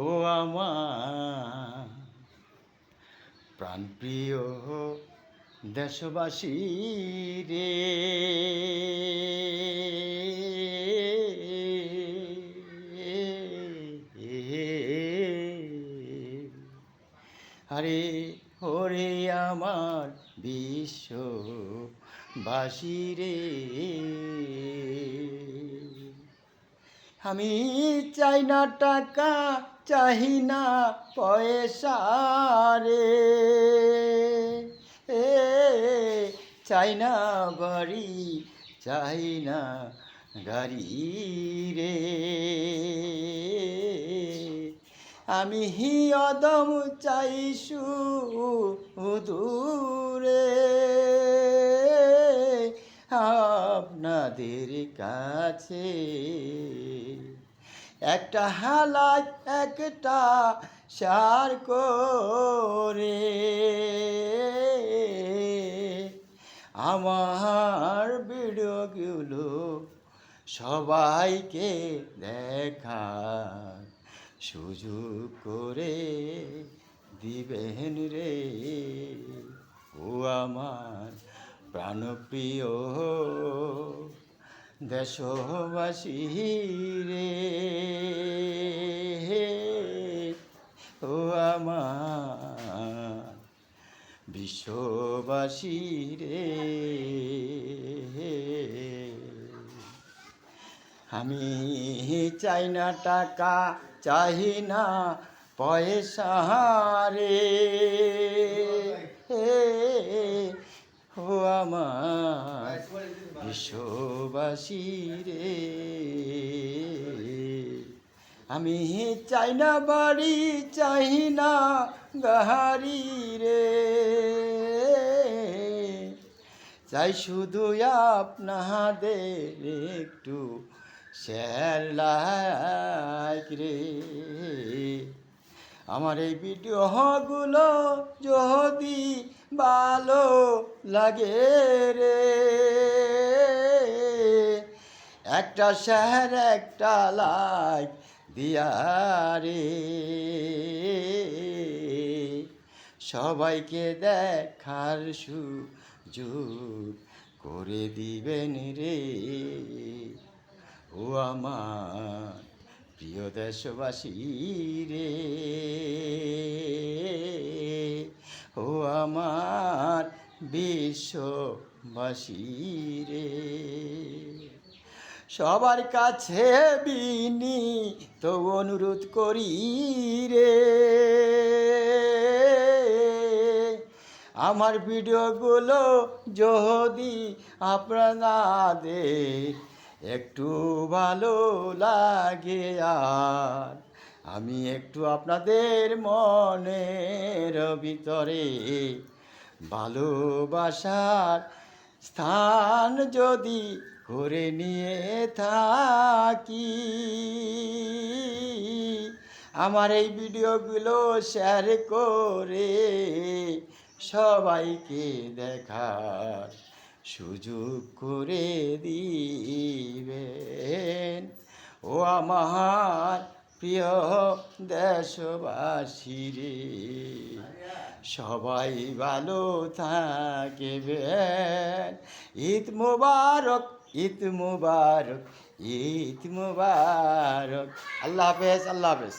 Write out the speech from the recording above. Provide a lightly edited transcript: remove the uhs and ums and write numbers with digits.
ও আমার প্রাণপ্রিয় দেশবাসী রে, আরে ওরে আমার বিশ্ববাসী রে, আমি চাই না টাকা, চাই না পয়সা রে, চাই না বাড়ি, চাই না গাড়ি রে, আমি অদম চাই শুধু রে আপনাদের কাছে একটা হালাত, একটা সার করে আমার ভিডিওগুলো সবাইকে দেখার সুযোগ করে দিবেন রে। ও আমার প্রাণপ্রিয় দেশবাসী রে, ও আমার বিশ্ববাসী রে, আমি চাই না টাকা, চাই না পয়সা রে, ও আমার বিশ্ববাসী রে, আমি চাই না বাড়ি, চাই না গাড়ি রে, চাই শুধু আপনাদের একটু শেয়ার লাইক রে। আমার এই ভিডিওগুলো যদি ভালো লাগে রে, একটা শেয়ার, একটা লাইক দিয়া রে, সবাইকে দেখার সুযোগ করে দিবেন রে। ও আমার প্রিয় দেশবাসী রে, ও আমার বিশ্ববাসী রে, সবার কাছে বিনীত অনুরোধ করি রে, আমার ভিডিওগুলো যদি আপনাদের একটু ভালো লাগে, আর আমি একটু আপনাদের মনের ভিতরে ভালোবাসার স্থান যদি করে নিয়ে থাকি, আমার এই ভিডিওগুলো শেয়ার করে সবাইকে দেখার সুযোগ করে দিবেন। ও আমার প্রিয় দেশবাসী রে, সবাই ভালো থাকবেন। ঈদ মুবারক, ঈদ মুবারক, ঈদ মুবারক। আল্লাহ হাফেজ, আল্লাহ হাফেজ।